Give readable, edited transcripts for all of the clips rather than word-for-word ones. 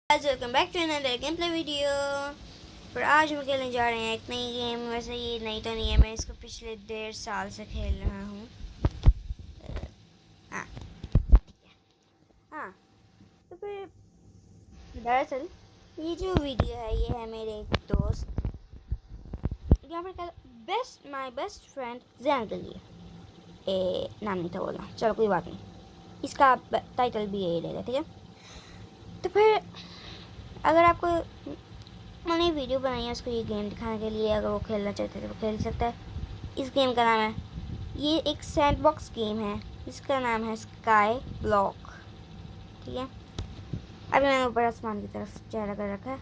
Welcome back to another game play video. पर आज हम खेलने जा रहे हैं एक नई गेम। वैसे ये नई तो नहीं है, मैं इसको पिछले 1.5 साल से खेल रहा हूँ। हाँ हाँ। तो फिर दरअसल ये जो वीडियो है ये है मेरे एक दोस्त यहाँ पर माई बेस्ट फ्रेंड जैन के लिए। नाम नहीं था बोला, चलो कोई बात नहीं, इसका टाइटल भी यही रहेगा, ठीक है। तो फिर अगर आपको मैंने वीडियो बनाई है उसको ये गेम दिखाने के लिए, अगर वो खेलना चाहते तो वो खेल सकता है। इस गेम का नाम है, ये एक सैंडबॉक्स गेम है, इसका नाम है स्काई ब्लॉक, ठीक है। अभी मैंने ऊपर आसमान की तरफ चेहरा कर रखा है।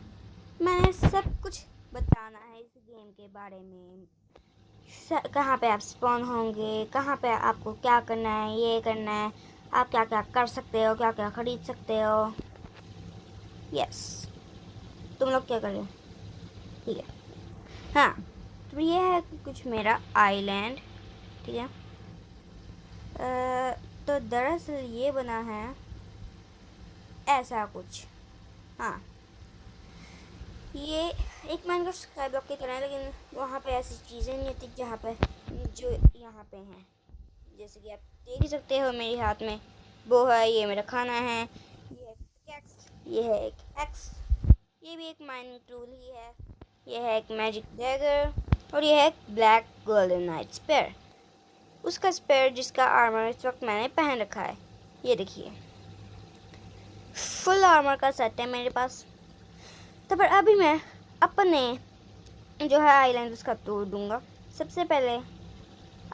मैंने सब कुछ बताना है इस गेम के बारे में, कहाँ पे आप स्पॉन होंगे, कहाँ पे आपको क्या करना है, ये करना है, आप क्या क्या कर सकते हो, क्या क्या खरीद सकते हो। यस, तुम लोग क्या कर रहे हो, ठीक है। हाँ, तो ये है कुछ मेरा आइलैंड, ठीक है। तो दरअसल ये बना है ऐसा कुछ। हाँ, ये एक माइनक्राफ्ट स्काई ब्लॉक की तरह है, लेकिन वहाँ पे ऐसी चीज़ें नहीं होती जहाँ पे जो यहाँ पे हैं। जैसे कि आप देख ही सकते हो मेरे हाथ में वो है, ये मेरा खाना है, ये है एक्स, ये है एक एक्स, ये भी एक माइनिंग टूल ही है, ये है एक मैजिक डैगर, और ये है एक ब्लैक गोल्डन नाइट स्पेयर। उसका स्पेयर जिसका आर्मर इस वक्त मैंने पहन रखा है, ये देखिए फुल आर्मर का सेट है मेरे पास। तो पर अभी मैं अपने जो है आइलैंड उसका तोड़ दूंगा। सबसे पहले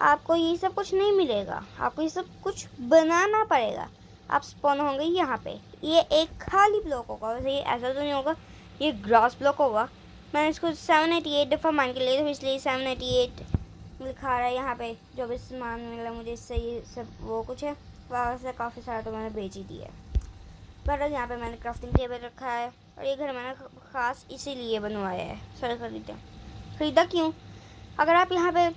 आपको ये सब कुछ नहीं मिलेगा, आपको ये सब कुछ बनाना पड़ेगा। आप स्पॉन होंगे यहाँ पे, ये एक खाली ब्लॉक होगा, वैसे ये ऐसा तो नहीं होगा, ये ग्रास ब्लॉक होगा। मैंने इसको 788 दफ़ा मान के लिए, तो इसलिए 788 लिखा रहा है यहाँ पे। जो भी सामान मिला मुझे इससे ये सब वो कुछ है, वहाँ से काफ़ी सारा तो मैंने बेच ही दिया है। पर यहाँ पे मैंने क्राफ्टिंग टेबल रखा है, और ये घर मैंने ख़ास इसीलिए बनवाया है। सॉरी, खरीदा क्यों? अगर आप यहाँ पे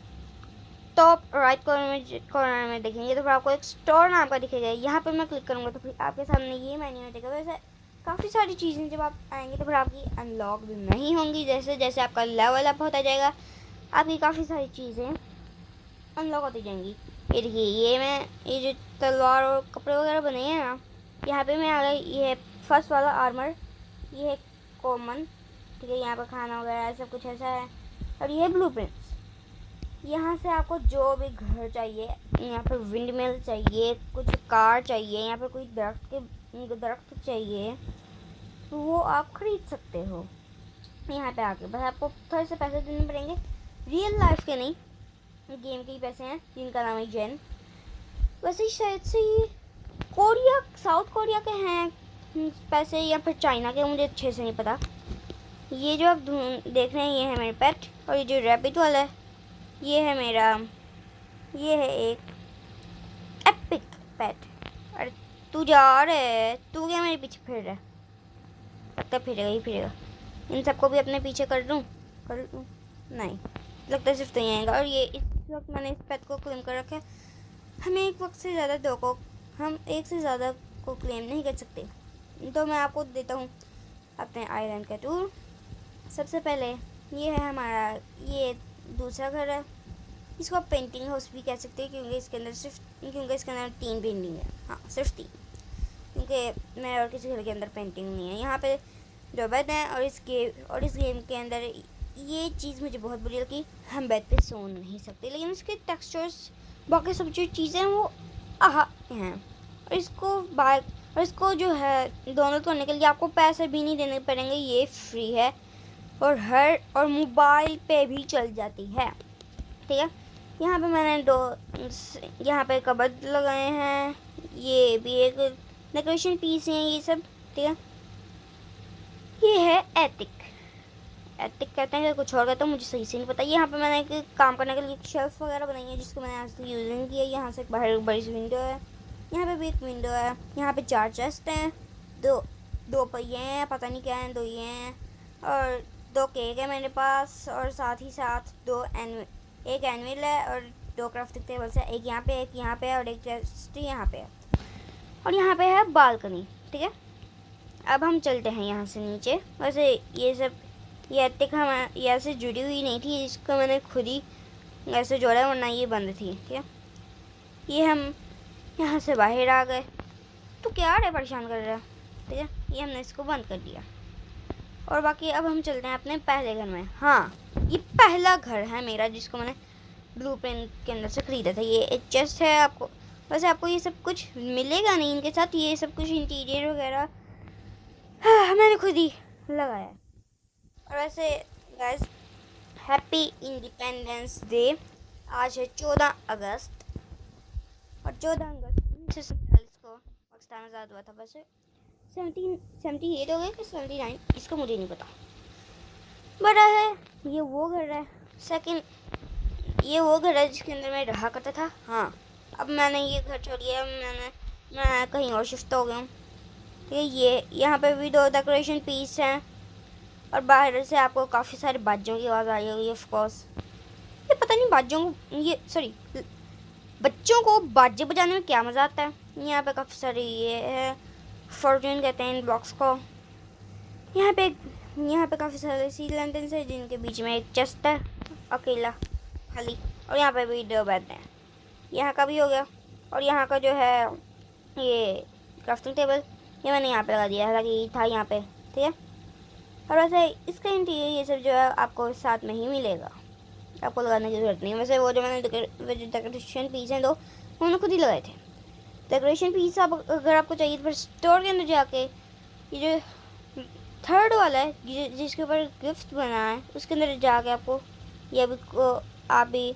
टॉप राइट कॉर्नर में देखेंगे तो फिर आपको एक स्टोर नाम का दिखेगा। यहाँ पे मैं क्लिक करूँगा तो फिर आपके सामने ये मेन्यू आ जाएगा। वैसे काफ़ी सारी चीज़ें जब आप आएंगे तो फिर आपकी अनलॉक भी नहीं होंगी। जैसे जैसे आपका लेवल अप होता जाएगा, आपकी काफ़ी सारी चीज़ें अनलॉक होती जाएंगी। ये देखिए, ये जो तलवार और कपड़े वगैरह बने हैं ना, यहाँ पे मैं आ गई। ये है फर्स्ट वाला आर्मर, ये है कॉमन, ठीक है। यहाँ पर खाना वगैरह सब कुछ ऐसा है। और ये है ब्लूप्रिंट्स। यहाँ से आपको जो भी घर चाहिए, यहाँ पर विंड मिल चाहिए, कुछ कार चाहिए, यहाँ पर कोई दरख्त चाहिए, तो वो आप खरीद सकते हो यहाँ पे आके। बस आपको थोड़े से पैसे देने पड़ेंगे, रियल लाइफ के नहीं, गेम के ही पैसे हैं, जिनका नाम है जेन। वैसे शायद से ये कोरिया, साउथ कोरिया के हैं पैसे, या फिर चाइना के, मुझे अच्छे से नहीं पता। ये जो आप देख रहे हैं ये है मेरे पेट, और ये जो रैबिट वाला है ये है मेरा, ये है एक एपिक पेट। अरे तू जा रहे, तू क्या मेरे पीछे फिर रहा है? लगता फिरेगा ही फिरेगा। इन सबको भी अपने पीछे कर दूँ नहीं, लगता है सिर्फ तो ही आएगा। और ये इस वक्त मैंने इस पेट को क्लेम कर रखा है। हमें एक वक्त से ज़्यादा हम एक से ज़्यादा को क्लेम नहीं कर सकते। तो मैं आपको देता हूँ अपने आइलैंड का टूर। सबसे पहले ये है हमारा, ये दूसरा घर है। इसको आप पेंटिंग हाउस भी कह सकते हैं, क्योंकि इसके अंदर 3 पेंटिंग है। हाँ, सिर्फ 3, क्योंकि मेरे और किसी घर के अंदर पेंटिंग नहीं है। यहाँ पे 2 बेड हैं, और इस गेम के अंदर ये चीज़ मुझे बहुत बुरी लगी, हम बेड पे सो नहीं सकते, लेकिन इसके टेक्सचर्स बाकी सब जो चीज़ें हैं वो हैं। और इसको जो है डाउनलोड करने के लिए आपको पैसे भी नहीं देने पड़ेंगे, ये फ्री है, और मोबाइल पे भी चल जाती है, ठीक है। यहाँ पे मैंने यहाँ पे कबर्ड लगाए हैं, ये भी एक डेकोरेशन पीस हैं ये सब, ठीक है। ये है एटिक कहते हैं कि कुछ और कहते हैं, मुझे सही से नहीं पता। यहाँ पे मैंने एक काम करने के लिए शेल्फ वगैरह बनाई है, जिसको मैंने आज तक यूज़ नहीं किया। यहाँ से एक बाहर बड़ी सी विंडो है, यहाँ पे भी एक विंडो है। यहाँ पे 4 चेस्ट हैं, दो पहिए हैं, पता नहीं क्या है, 2 ये हैं, और 2 केक है मेरे पास, और साथ ही साथ एक एनविल है, और 2 क्राफ्टिंग टेबल्स है, एक यहाँ पे, और एक चेस्ट यहाँ पे है, और यहाँ पे है बालकनी, ठीक है। अब हम चलते हैं यहाँ से नीचे। वैसे ये सब ये एतिक हम यहाँ से जुड़ी हुई नहीं थी, इसको मैंने खुद ही ऐसे जोड़ा, वरना ये बंद थी। ठीक है, ये हम यहाँ से बाहर आ गए। तो क्या है परेशान कर रहा है। ठीक है, ये हमने इसको बंद कर दिया। और बाकी अब हम चलते हैं अपने पहले घर में। हाँ, ये पहला घर है मेरा जिसको मैंने ब्लूप्रिंट के अंदर से ख़रीदा था। ये एक चेस्ट है। आपको वैसे आपको ये सब कुछ मिलेगा नहीं इनके साथ, ये सब कुछ इंटीरियर वगैरह मैंने खुद ही लगाया है। और वैसे गाइस, हैप्पी इंडिपेंडेंस डे। आज है 14 अगस्त, और 14 अगस्त 1947 को पाकिस्तान आज़ाद हुआ था। वैसे 78 हो गए कि 79, इसका मुझे नहीं पता। बड़ा है ये वो घर है सेकंड, ये वो घर है जिसके अंदर मैं रहा करता था। हाँ, अब मैंने ये घर छोड़ दिया, मैं कहीं और शिफ्ट हो गया हूँ। ये यहाँ पे भी 2 डेकोरेशन पीस हैं, और बाहर से आपको काफ़ी सारे बाजों की आवाज़ आ रही होगी। ऑफ कोर्स ये पता नहीं बाजों को, ये सॉरी बच्चों को बाजे बजाने में क्या मज़ा आता है। यहाँ पे काफ़ी सारे ये है, फॉर्चून कहते हैं इन ब्लॉक्स को। यहाँ पे काफ़ी सारे सी लैंटर्न्स हैं जिनके बीच में एक चेस्ट है अकेला खाली, और यहाँ पे भी 2 बेड हैं। यहाँ का भी हो गया। और यहाँ का जो है ये क्राफ्टिंग टेबल, ये मैंने यहाँ पे लगा दिया, हालांकि था यहाँ पे। ठीक है, और वैसे इसका इंटीरियर ये सब जो है आपको साथ में ही मिलेगा, आपको लगाने की ज़रूरत नहीं है। वैसे वो जो मैंने डेकोरेशन पीस हैं 2, उन्होंने खुद ही लगाए थे। डेकोरेशन पीस आप अगर आपको चाहिए तो फिर स्टोर के अंदर जाके ये जो 3rd वाला है जिसके ऊपर गिफ्ट बना है उसके अंदर जाके आपको ये भी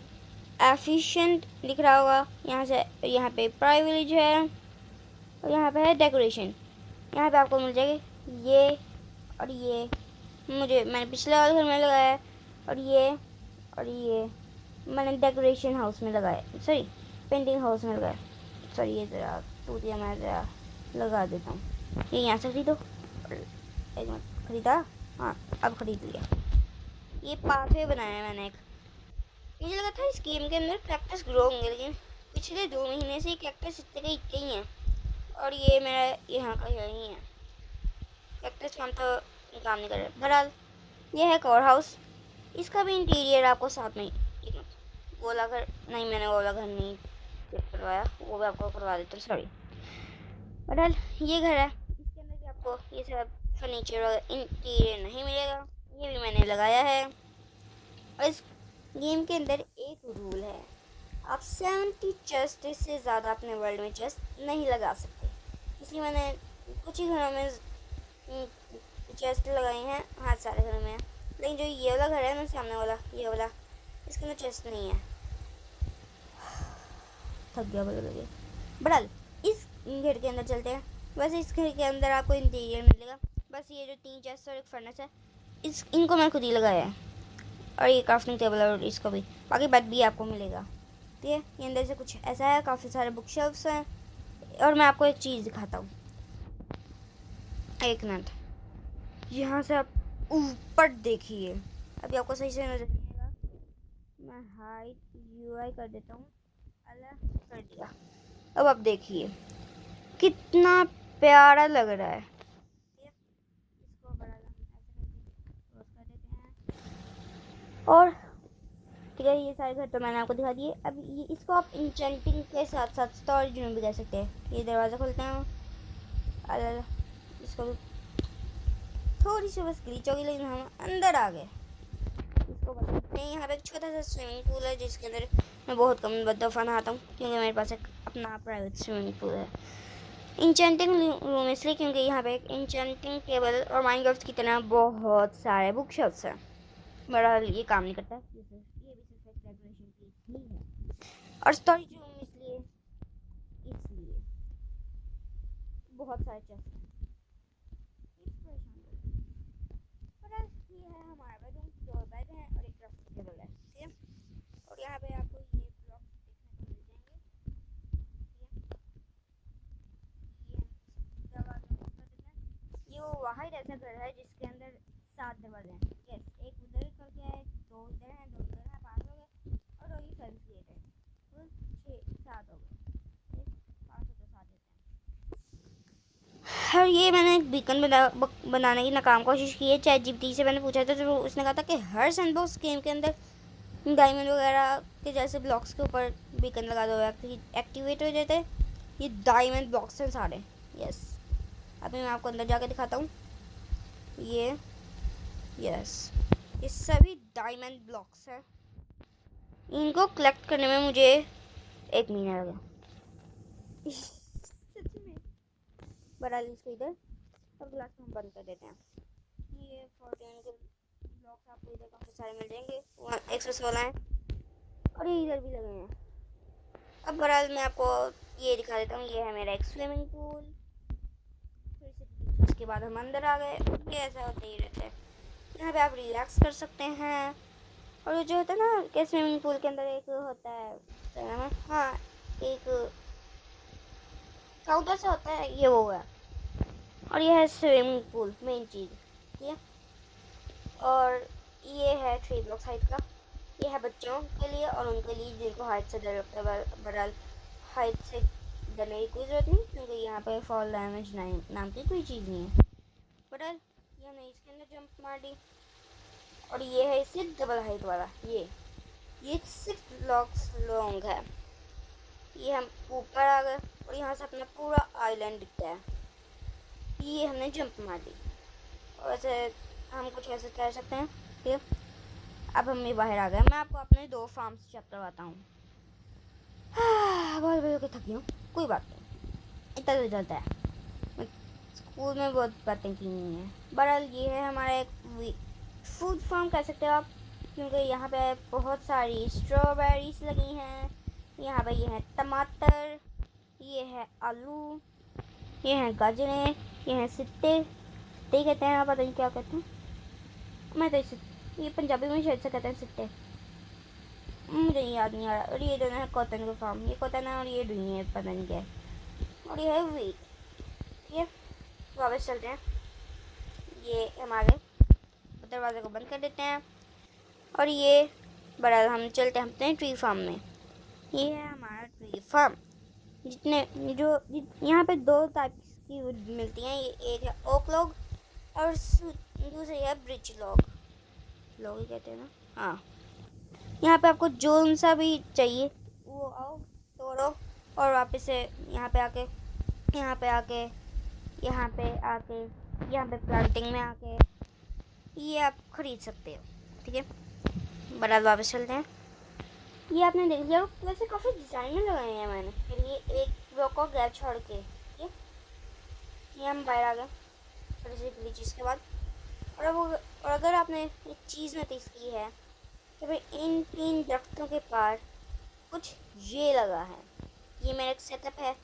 एफिशिएंट दिख रहा होगा। यहाँ से यहाँ पे प्राइविलेज है, और यहाँ पे है डेकोरेशन। यहाँ पे आपको मिल जाएगी ये और ये, मैंने पिछले वाले घर में लगाया है, और ये मैंने डेकोरेशन हाउस में लगाया, सॉरी पेंटिंग हाउस में लगाया। सॉरी ये ज़रा टूट गया, मैं ज़रा लगा देता हूँ। ये यहाँ से खरीदो, एक मिनट, खरीदा, हाँ अब खरीद लिया। ये पाथवे बनाया है मैंने एक। मुझे लगा था इस गेम के अंदर कैक्टस ग्रो होंगे, लेकिन पिछले 2 महीने से कैक्टस इतने के इतने ही हैं, और ये मेरा यहाँ का यही है। कैक्टस काम तो काम नहीं कर रहा। बहरहाल ये है कोर हाउस, इसका भी इंटीरियर आपको साथ में वाला घर नहीं, मैंने वाला घर नहीं करवाया, वो भी आपको करवा देता हूँ, सॉरी। बहरहाल ये घर है, इसके अंदर भी आपको ये सब फर्नीचर और इंटीरियर नहीं मिलेगा, ये भी मैंने लगाया है। और इस गेम के अंदर एक रूल है, आप 70 चेस्ट से ज़्यादा अपने वर्ल्ड में चेस्ट नहीं लगा सकते। इसलिए मैंने कुछ ही घरों में चेस्ट लगाई हैं, हाँ सारे घरों में है, लेकिन जो ये वाला घर है ना सामने वाला, ये वाला, इसके अंदर चेस्ट नहीं है। थक गया बोल लगे। बहरहाल इस घर के अंदर चलते हैं। वैसे इस घर के अंदर आपको इंटीरियर मिलेगा, बस ये जो 3 चेस्ट और एक फर्नेस है, इनको मैं खुद ही लगाया है, और ये क्राफ्टिंग टेबल और इसको भी, बाकी बेड भी आपको मिलेगा। ठीक है, ये अंदर से कुछ ऐसा है, काफ़ी सारे बुक शेल्फ्स हैं। और मैं आपको एक चीज़ दिखाता हूँ, एक मिनट, यहाँ से आप ऊपर देखिए, अभी आपको सही से नजर नहीं आएगा, मैं हाइट UI कर देता हूँ, अलग कर दिया। अब आप देखिए कितना प्यारा लग रहा है। इसको बड़ा कर देते हैं। और ठीक है, ये सारे घर तो मैंने आपको दिखा दिए। अब ये इसको आप इंचेंटिंग के साथ साथ स्टोरेज रूम भी कह सकते हैं। ये दरवाज़ा खोलते हैं, इसको भी थोड़ी सी बस ग्लिच होगी, लेकिन हम अंदर आ गए। इसको बताते हैं, यहाँ पे एक छोटा सा स्विमिंग पूल है जिसके अंदर मैं बहुत कम दफ़ा नहाता हूँ, क्योंकि मेरे पास एक अपना प्राइवेट स्विमिंग पूल है। इंचेंटिंग रूम इसलिए क्योंकि यहाँ पे एक इंचेंटिंग टेबल और माइनक्राफ्ट की तरह बहुत सारे बुक शेल्फ्स हैं। बहरहाल ये काम नहीं करता, ये भी सिर्फ एक डेकोरेशन पीस ही है। और स्टोरेज रूम इसलिए बहुत सारे चेस्ट हैं। ये है हमारा बेडरूम, 2 बेड हैं और एक क्राफ्टिंग टेबल है। ठीक है, और यहाँ पे आपको ये ब्लॉक देखने को मिल जाएंगे। ये वो वाहिद ऐसा घर है जिसके अंदर 7 दरवाजे हैं। यस, एक उधर करके है, 2 इधर हैं, 2 इधर हैं, 5 हो गए, और 2 ये सर्विस गेट है, कुल 6 7 हो गए। 5 तो 7 देते हैं। और ये मैंने एक बीकन बनाने की नाकाम कोशिश की है। ChatGPT से मैंने पूछा था तो उसने कहा था कि हर सैंडबॉक्स गेम के अंदर डायमंड वगैरह के जैसे ब्लॉक्स के ऊपर बीकन लगा दो, एक्टिवेट हो जाते हैं। ये डायमंड ब्लॉक्स हैं सारे। यस, अभी मैं आपको अंदर जाके दिखाता हूँ। ये यस, ये सभी डायमंड ब्लॉक्स हैं। इनको कलेक्ट करने में मुझे 1 महीना लगा सच में। बड़ा इसको इधर और ग्लास में बंद कर देते हैं। ये 14 के ब्लॉक्स आपको इधर काफ़ी सारे मिल जाएंगे। 116 हैं और ये इधर भी लगे हैं। अब बहरहाल मैं आपको ये दिखा देता हूँ। ये है मेरा एक स्विमिंग पूल। फिर से उसके बाद हम अंदर आ गए। ये ऐसा होते ही रहता है। यहाँ पे आप रिलैक्स कर सकते हैं। और ये जो होता है ना कि स्विमिंग पूल के अंदर एक होता है, क्या नाम है, हाँ, एक काउंटर से होता है, ये वो है। और ये है स्विमिंग पूल मेन चीज़, ठीक है। और ये है 3 ब्लॉक्स हाइट का। ये है बच्चों के लिए और उनके लिए जिनको हाइट से डर लगता है। बहरहाल हाइट से डरने की कोई ज़रूरत नहीं, क्योंकि यहाँ पे फॉल डैमेज नाम की कोई चीज़ नहीं है। बहरहाल ये हमने इसके अंदर जंप मार दी। और ये है इससे डबल हाइट वाला। ये 6 ब्लॉक्स लॉन्ग है। ये हम ऊपर आ गए और यहाँ से अपना पूरा आइलैंड दिखता है। ये हमने जंप मार दी और ऐसे हम कुछ ऐसे कर सकते हैं। ठीक, अब हम ये बाहर आ गए। मैं आपको अपने 2 फार्म्स चेक करवाता हूँ। बहुत बजे थक गई हूँ, कोई बात नहीं, इतना तो चलता है। स्कूल में बहुत बातें की नहीं है। बहरहाल ये है हमारा एक फूड फार्म कह सकते हो आप, क्योंकि यहाँ पे बहुत सारी स्ट्रॉबेरीज लगी हैं। यहाँ पे ये है टमाटर, ये है आलू, ये हैं गाजरें, ये हैं सिट्टे कहते हैं, पता नहीं क्या कहते हैं। मैं तो इसे, ये पंजाबी में शायद से कहते हैं सिट्टे, मुझे याद नहीं आ रहा। और ये दोनों है कॉटन का फार्म। ये कॉटन है और ये दुनिया है, पता नहीं क्या है। और ये है वीट। ठीक है, वापस चलते हैं। ये हमारे दरवाजे को बंद कर देते हैं और ये बड़ा हम चलते हैं अपने ट्री फार्म में। ये है हमारा ट्री फार्म। यहाँ पे 2 टाइप की वुड मिलती हैं। ये एक है ओक लॉग और दूसरी है ब्रिज लॉग ही कहते हैं ना। हाँ, यहाँ पे आपको जो सा भी चाहिए वो आओ तोड़ो और वापस से यहाँ पे आके यहाँ पे प्लांटिंग में आके ये आप खरीद सकते हो। ठीक है, बड़ा वापस चलते हैं। ये आपने देख लिया, वैसे काफ़ी डिज़ाइन में लगाए हैं मैंने। फिर ये एक ब्लॉक को गैप छोड़ के, ठीक है, ये हम बाहर आ गए थोड़ी सी ग्लिचेस के बाद। और अगर आपने एक चीज़ नोटिस की है कि भाई इन 3 दरख्तों के पार कुछ ये लगा है। ये मेरा एक सेटअप है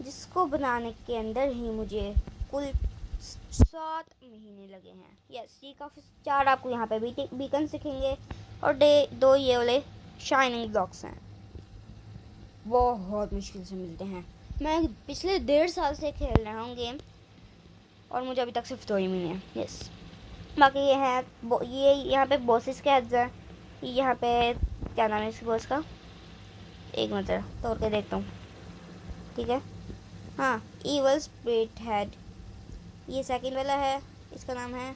जिसको बनाने के अंदर ही मुझे कुल 7 महीने लगे हैं। यस, ये काफ़ी 4 आपको यहाँ पे बीकन दिखेंगे और 2 ये वाले शाइनिंग ब्लॉक्स हैं। बहुत मुश्किल से मिलते हैं। मैं पिछले 1.5 साल से खेल रहा हूँ गेम और मुझे अभी तक सिर्फ 2 ही मिले हैं। यस, बाकी ये है ये यहाँ पे बॉसेस के हेड्स हैं। यहाँ पे क्या नाम है इस बॉस का, एक मिनट तोड़ के देखता हूँ। ठीक है, हाँ, ईवल स्पिरिट हेड। ये सेकंड वाला है, इसका नाम है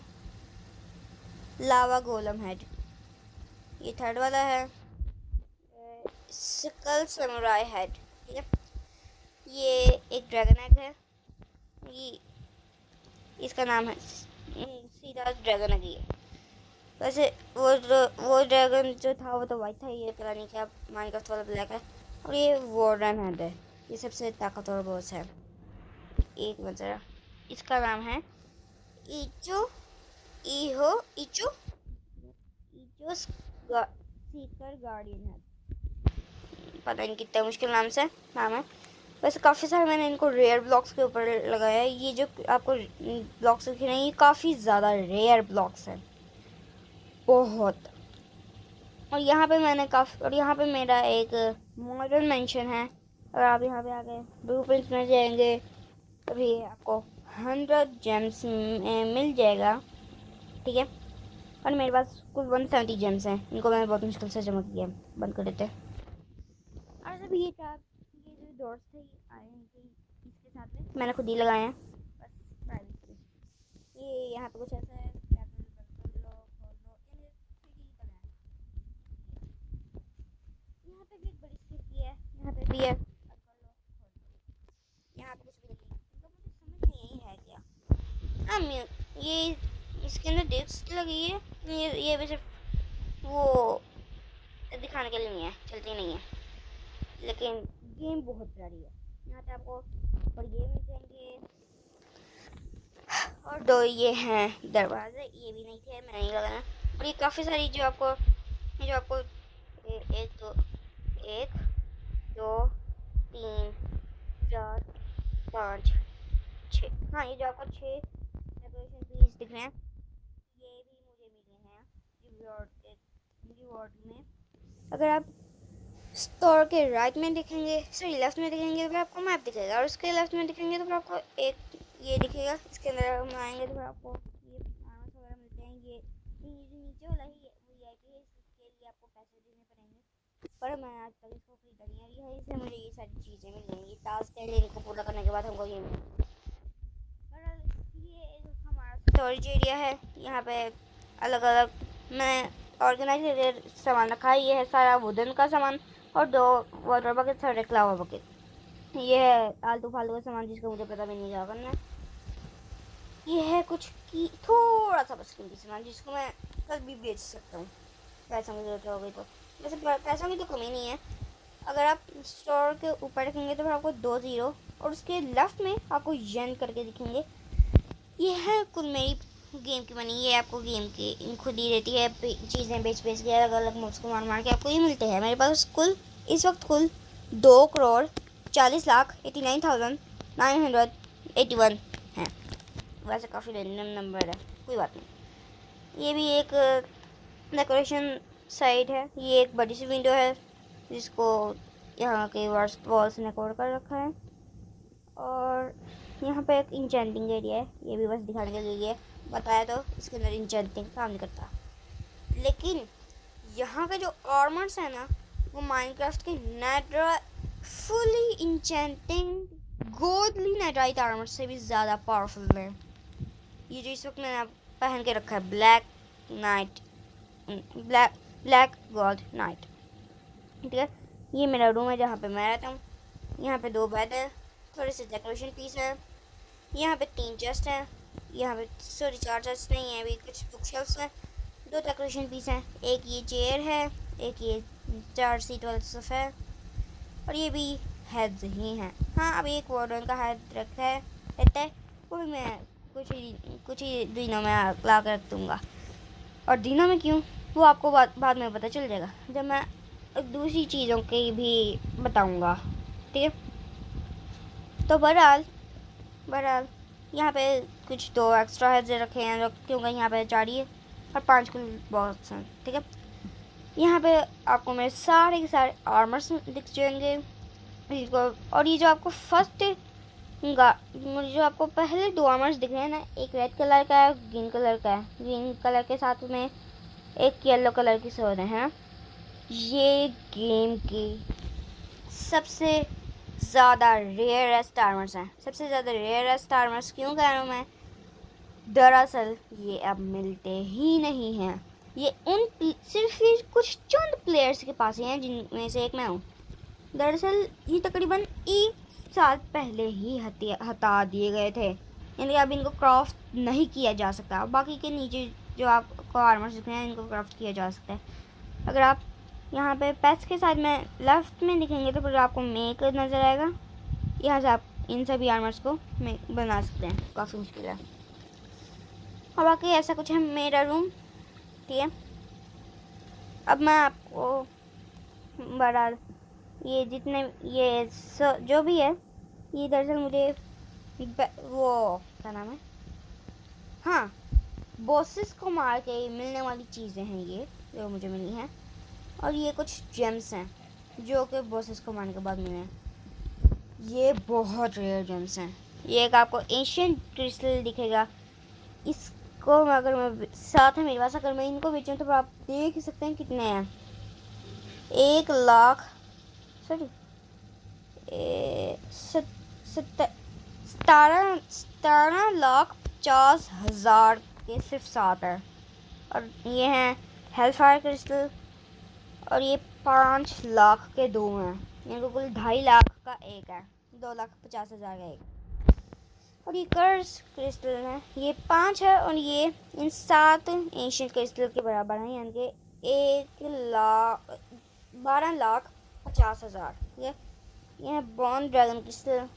लावा गोलम हेड। ये थर्ड वाला है स्कल समुराई हेड। ठीक है, ये एक ड्रैगन एग है। ये इसका नाम है सीधा ड्रैगन एग। ये वैसे वो ड्रैगन जो था वो तो वाइट था, ये पता नहीं क्या माइनक्राफ्ट वाला ब्लैक है। और ये वॉर्डन हेड है, ये सबसे ताकतवर बॉस है। एक मिनट, इसका नाम है इचो सीकर गार्डियन है। पता नहीं कितने मुश्किल नाम है। वैसे काफ़ी सारे मैंने इनको रेयर ब्लॉक्स के ऊपर लगाया है। ये जो आपको ब्लॉक्स दिख रहे हैं ये काफ़ी ज़्यादा रेयर ब्लॉक्स हैं, बहुत। और यहाँ पे मेरा एक मॉडर्न मेंशन है। और आप यहाँ पे आके ब्लूप्रिंट्स में जाएंगे तभी आपको 100 जेम्स मिल जाएगा। ठीक है, और मेरे पास कुल 170 जेम्स हैं। इनको मैंने बहुत मुश्किल से जमा किया। बंद कर देते। और जब ये जो डॉट्स थे आए हैं इसके साथ में मैंने खुद ही लगाए हैं। बस ये यहाँ पे कुछ ऐसा है, यहाँ पे खोल लो, ये यहाँ पे भी एक बड़ी खिड़की है, यहाँ पे भी है, यहाँ पे कुछ भी नहीं है, तो मुझे समझ नहीं यही है क्या। ये इसके अंदर डिस्क लगी है, ये भी सिर्फ वो दिखाने के लिए नहीं है, चलती नहीं है, लेकिन गेम बहुत प्यारी है। यहाँ पे आपको और ये मिल जाएंगे, और दो ये हैं दरवाजे, ये भी नहीं थे, मैंने नहीं लगाना। और ये काफ़ी सारी जो आपको एक दो तीन चार पाँच छः, हाँ ये जो आपको 6 डेकोरेशन पीस दिख रहे हैं, ये भी मुझे मिले हैं रिवॉर्ड में। अगर आप स्टोर के राइट में दिखेंगे, सॉरी लेफ्ट में दिखेंगे तो फिर आपको मैप दिखेगा, और उसके लेफ्ट में दिखेंगे तो फिर आपको एक ये दिखेगा। इसके अंदर हम आएंगे तो फिर आपको ये आराम वगैरह मिलते हैं। ये नीचे वाला ही VIP है, इसके लिए आपको पैसे देने पड़ेंगे, पर मैं आज तक इसको खरीदा नहीं है, इससे मुझे ये सारी चीज़ें मिल जाएंगी। टास्क है, इनको पूरा करने के बाद हमको ये हमारा स्टोरेज एरिया है। यहाँ पे अलग अलग मैं ऑर्गेनाइजर सामान रखा है। ये है सारा वुडन का सामान, और 2 वाटर बकेट, सारे फ्लावर बकेट। ये है आलतू फालतू का सामान जिसको मुझे पता भी नहीं क्या करना है। ये है कुछ की थोड़ा सा बस कीमती सामान जिसको मैं कल भी बेच सकता हूँ, पैसा की जरूरत हो गई तो। वैसे पैसों की तो कमी नहीं है। अगर आप स्टोर के ऊपर रखेंगे तो फिर आपको 2 0, और उसके लेफ्ट में आपको येन करके दिखेंगे। ये है कुल मेरी गेम की मनी। ये आपको गेम की खुद ही रहती है, चीज़ें बेच के अलग अलग मोड्स को मार के आपको ये मिलते हैं। मेरे पास इस वक्त कुल 2,40,89,981 हैं। वैसे काफ़ी रैंडम नंबर है, कोई बात नहीं। ये भी एक डेकोरेशन साइड है। ये एक बड़ी सी विंडो है जिसको यहाँ के वॉल्स ने कवर कर रखा है, और यहाँ पे एक इंचेंटिंग एरिया है। ये भी बस दिखाने के लिए बताया, तो इसके अंदर इंचेंटिंग काम नहीं करता। लेकिन यहाँ के जो आर्मर्स है ना, वो माइनक्राफ्ट के फुली इंचेंटिंग गोल्डली नेटराइट आर्मर से भी ज़्यादा पावरफुल है। ये जो इस वक्त मैंने पहन के रखा है, ब्लैक गोल्ड नाइट, ठीक है। ये मेरा रूम है जहाँ पे मैं रहता हूँ। यहाँ पे 2 बेड है, थोड़े से डेकोरेशन पीस हैं। यहाँ पे 3 चेस्ट हैं, यहाँ पे 4 चेस्ट नहीं है, अभी कुछ बुक शेल्फ्स हैं। 2 डेकोरेशन पीस हैं, एक ये चेयर है, एक ये 4 सीट वाला सोफा है, और ये भी हेड्स ही हैं। हाँ, अभी एक वार्डन का हेड रहता है, वो भी मैं कुछ ही दिनों में ला कर रख दूँगा। और दिनों में क्यों, वो आपको बाद में पता चल जाएगा जब मैं दूसरी चीज़ों की भी बताऊँगा, ठीक है। तो बहरहाल यहाँ पे कुछ 2 एक्स्ट्रा हेड्स रखे हैं, क्योंकि यहाँ पे 4 ही है और 5 कुल बॉक्स हैं, ठीक है। यहाँ पे आपको मेरे सारे के सारे आर्मर्स दिख जाएंगे। और ये जो आपको मुझे जो आपको पहले 2 आर्मर्स दिख रहे हैं ना, एक रेड कलर का है, ग्रीन कलर का है। ग्रीन कलर के साथ में एक येलो कलर की सोड है। ये गेम की सबसे ज़्यादा रेयरेस्ट आर्मर्स हैं। सबसे ज़्यादा रेयरेस्ट आर्मर्स क्यों कह रहा हूँ मैं, दरअसल ये अब मिलते ही नहीं हैं। ये सिर्फ कुछ चंद प्लेयर्स के पास ही हैं, जिनमें से एक मैं हूँ। दरअसल ये तकरीबन 1 साल पहले ही हटा दिए गए थे, यानी अब इनको क्राफ्ट नहीं किया जा सकता। बाकी के नीचे जो आपको आर्मर्स दिख रहे हैं, इनको क्राफ्ट किया जा सकता है। अगर आप यहाँ पे पेट्स के साथ में लेफ्ट में दिखेंगे तो फिर आपको मेक नज़र आएगा। यहाँ से आप इन सभी आर्मर्स को बना सकते हैं, काफ़ी मुश्किल है। और बाकी ऐसा कुछ है मेरा रूम, ठीक है। अब मैं आपको बहरहाल ये जितने ये जो भी है, ये दरअसल मुझे वो क्या नाम है, हाँ, बॉसेस को मार के मिलने वाली चीज़ें हैं ये जो मुझे मिली हैं। और ये कुछ जेम्स हैं जो कि बॉसेस को मारने के बाद मिले हैं। ये बहुत रेयर जेम्स हैं। ये एक आपको एशियन क्रिस्टल दिखेगा। इसको अगर मैं साथ है मेरे पास, अगर मैं इनको बेचूँ तो आप देख ही सकते हैं कितने हैं। 1,00,000 सॉरी 17,50,000 50,000 के सिर्फ 7 है। और ये हैं हेलफायर क्रिस्टल, और ये 5 लाख के 2 हैं, यानी कुल 2.5 लाख का एक है, 2,50,000 का एक। और ये कर्स क्रिस्टल है, ये 5 है, और ये इन 7 एंशियंट क्रिस्टल के बराबर है, यानी कि 12,50,000। ये है बॉर्न ड्रैगन क्रिस्टल,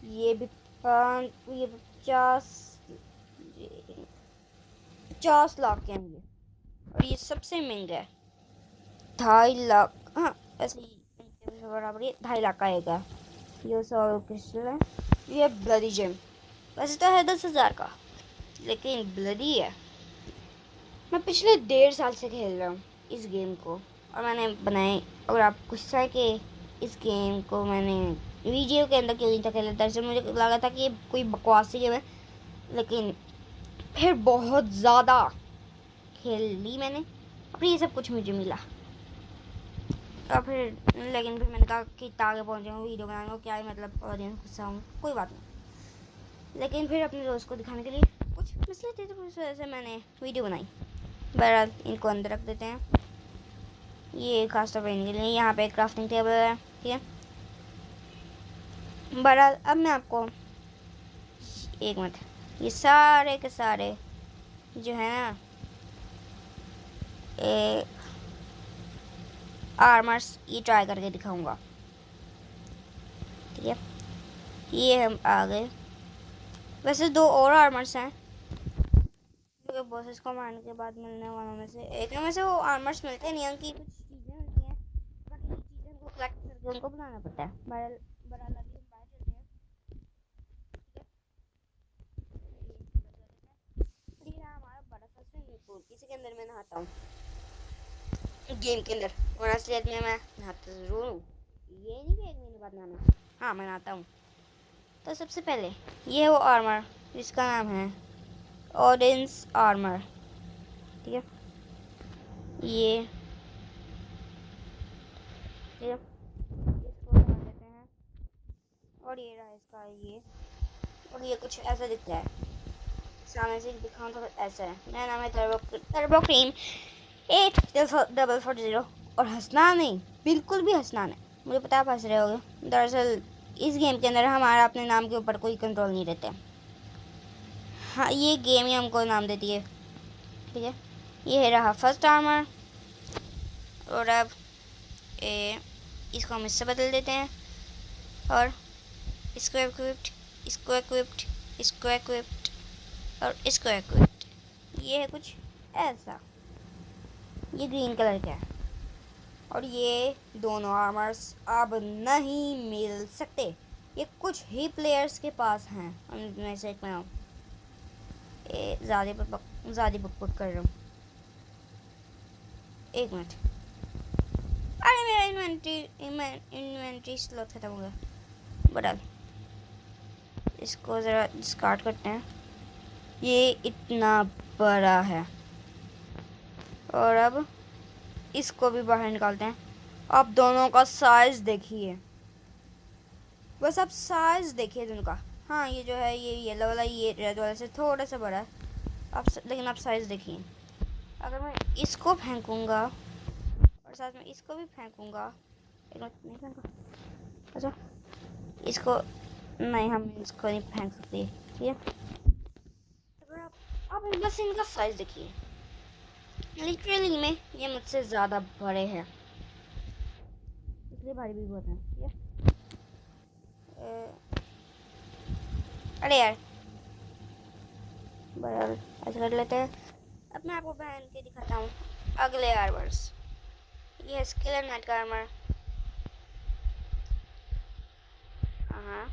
ये भी 50 लाख के हैं ये, और ये सबसे महंगा है 2.5 लाख। हाँ ऐसे ही इनके बराबर ये 2.5 लाख का एक है। ये सोल क्रिस्टल है, ये ब्लडी जेम, वैसे तो है 10,000 का, लेकिन ब्लडी है। मैं पिछले 1.5 साल से खेल रहा हूँ इस गेम को, और मैंने बनाए, और आप गुस्सा है कि इस गेम को मैंने वीडियो के अंदर क्यों नहीं था खेला। दरअसल मुझे लगा था कि ये कोई बकवासी गेम है, लेकिन फिर बहुत ज़्यादा खेल ली मैंने, और ये सब कुछ मुझे मिला। और लेकिन फिर मैंने कहा कि इतना आगे पहुँच जाऊँ वीडियो बनाने को, क्या ही मतलब ऑडियंस गुस्सा हूँ, कोई बात नहीं। लेकिन फिर अपने दोस्त को दिखाने के लिए कुछ मसले थे, तो उस वजह से मैंने वीडियो बनाई। बहरहाल इनको अंदर रख देते हैं। ये कास्ट ऑफ के लिए यहाँ पे क्राफ्टिंग टेबल है, ठीक है। बहरहाल अब मैं आपको एक मिनट, ये सारे के सारे जो है ना आर्मर्स ये ट्राई करके दिखाऊंगा, ठीक है। ये हम आ गए। वैसे 2 और आर्मर्स हैं जो बॉसेस को मारने के बाद मिलने वालों में से एक में से वो आर्मर्स मिलते नहीं हैं, उनकी कुछ चीज़ें मिलती हैं, बाकी चीज़ें को कलेक्ट करके उनको बनाना पड़ता है। बहरहाल अभी हम बाहर चलते हैं, ठीक है। ये रहा हमारा बड़ा सा स्विमिंग पूल, इसी के अंदर मैं नहाता हूँ गेम के अंदर, और असलियत में मैं नहाता ज़रूर हूँ, ये नहीं कि 1 महीने बाद नहाना, हाँ मैं नहाता हूँ। तो सबसे पहले ये वो आर्मर जिसका नाम है ऑडियंस आर्मर, ठीक है। ये इसको लगा देते हैं, और ये रहा इसका ये, और ये कुछ ऐसा दिखता है। सामने से दिखाऊँ तो ऐसा है। मेरा नाम है टर्बो क्रीम 8440, और हंसना नहीं, बिल्कुल भी हंसना नहीं। मुझे पता आप हंस रहे होगे, दरअसल इस गेम के अंदर हमारा अपने नाम के ऊपर कोई कंट्रोल नहीं रहता। हाँ ये गेम ही हमको नाम देती है, ठीक है। ये रहा फर्स्ट आर्मर, और अब इसको हम इससे बदल देते हैं, और इसको इक्विप्ड, इसको इक्विप्ड, इसको इक्विप्ड, और इसको इक्विप्ड। ये है कुछ ऐसा, ये ग्रीन कलर का है, और ये दोनों आर्मर्स अब नहीं मिल सकते, ये कुछ ही प्लेयर्स के पास हैं। उनमें से एक मैं हूँ, ज़्यादा बक कर रहा हूँ। एक मिनट, अरे मेरा इन्वेंट्री स्लॉट खत्म हो गया। बड़ा इसको ज़रा डिस्कार्ड करते हैं, ये इतना बड़ा है। और अब इसको भी बाहर निकालते हैं। आप दोनों का साइज़ देखिए, बस आप साइज़ देखिए दोनों का। हाँ ये जो है ये येलो वाला ये रेड वाला से थोड़ा सा बड़ा है, लेकिन आप साइज़ देखिए। अगर मैं इसको फेंकूँगा और साथ में इसको भी फेंकूँगा, एक मिनट, नहीं फेंका, अच्छा इसको नहीं, हम इसको नहीं फेंक सकते, ठीक है। अगर आप बस इनका साइज़ देखिए, लिटरली में ये मुझसे ज़्यादा बड़े हैं, इसलिए भारी भी बहुत हैं, ठीक है। अरे यार बराबर ऐसा कर लेते हैं। अब मैं आपको पहन के दिखाता हूँ अगले आर्मर्स। ये है स्केलेटन नाइट का आर्मर, हाँ,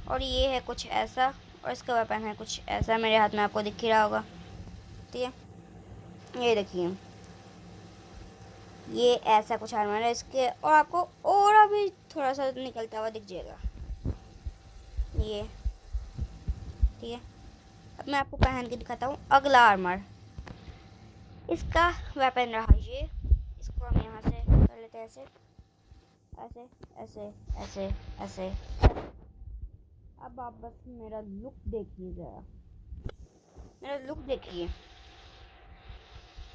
और ये है कुछ ऐसा, और इसका वेपन है कुछ ऐसा, मेरे हाथ में आपको दिख ही रहा होगा, ठीक है। ये देखिए ये ऐसा कुछ आर्मर है इसके, और आपको और अभी थोड़ा सा निकलता हुआ दिख जाएगा ये, ठीक है। अब मैं आपको पहन के दिखाता हूँ अगला आर्मर। इसका वेपन रहा ये, इसको हम यहाँ से कर लेते हैं ऐसे ऐसे ऐसे ऐसे ऐसे, अब आप बस मेरा लुक देखिए ज़रा, मेरा लुक देखिए।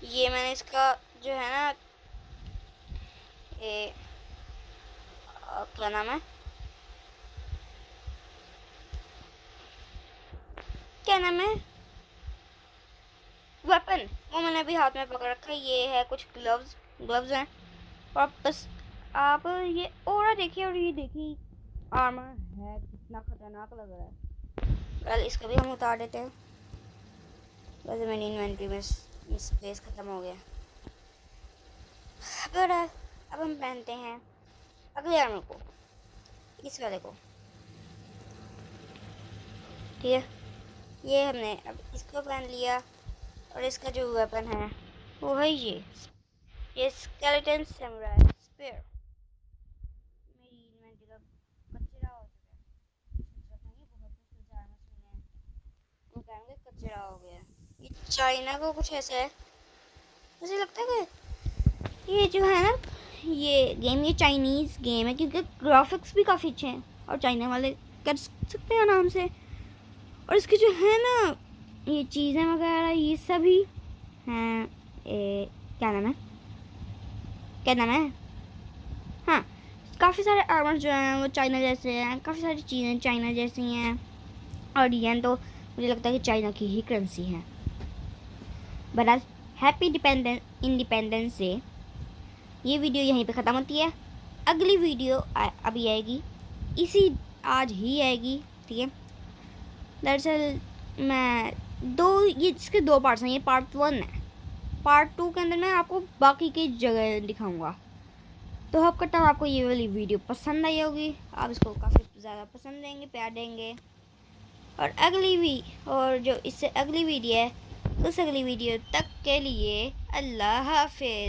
ये मैंने इसका जो है ना ये क्या नाम है, क्या नाम है, वेपन, वो मैंने अभी हाथ में पकड़ रखा है। ये है कुछ ग्लव्स हैं। और बस आप ये ओरा देखिए और ये देखिए आर्मर है, कितना खतरनाक लग रहा है। वेल इसका भी हम उतार देते हैं। वैसे मेरी इन्वेंट्री में स्पेस ख़त्म हो गया। पर अब हम पहनते हैं अगले आर्मर को, इस वाले को। ठीक है, ये हमने अब इसको पहन लिया। और इसका जो वेपन है वो है ये स्केलेटन सैमुराई स्पीयर। मेरी इन्वेंट्री का कचरा हो चुका है, ये बहुत मुश्किल से आर्मर सुने हैं, वो कहेंगे कचरा हो गया। ये चाइना का कुछ ऐसा है, मुझे लगता है कि ये जो है ना ये गेम, ये चाइनीज़ गेम है क्योंकि ग्राफिक्स भी काफ़ी अच्छे हैं और चाइना वाले कर सकते हैं आराम से। और इसके जो है ना ये चीज़ें वगैरह ये सभी हैं। क्या नाम है, क्या नाम है, हाँ, काफ़ी सारे आर्मर जो हैं वो चाइना जैसे हैं, काफ़ी सारी चीज़ें चाइना जैसी हैं। और ये तो मुझे लगता है कि चाइना की ही करेंसी है। बहरहाल हैप्पी इंडिपेंडेंस डे। ये वीडियो यहीं पे ख़त्म होती है। अगली वीडियो अभी आएगी, इसी आज ही आएगी। ठीक है, दरअसल मैं ये इसके 2 पार्ट्स हैं। ये पार्ट 1 है, पार्ट 2 के अंदर मैं आपको बाकी की जगह दिखाऊंगा। तो होप करता हूँ आपको ये वाली वीडियो पसंद आई होगी, आप इसको काफ़ी ज़्यादा पसंद देंगे, प्यार देंगे। और जो इससे अगली वीडियो है उस अगली वीडियो तक के लिए अल्लाह हाफिज़।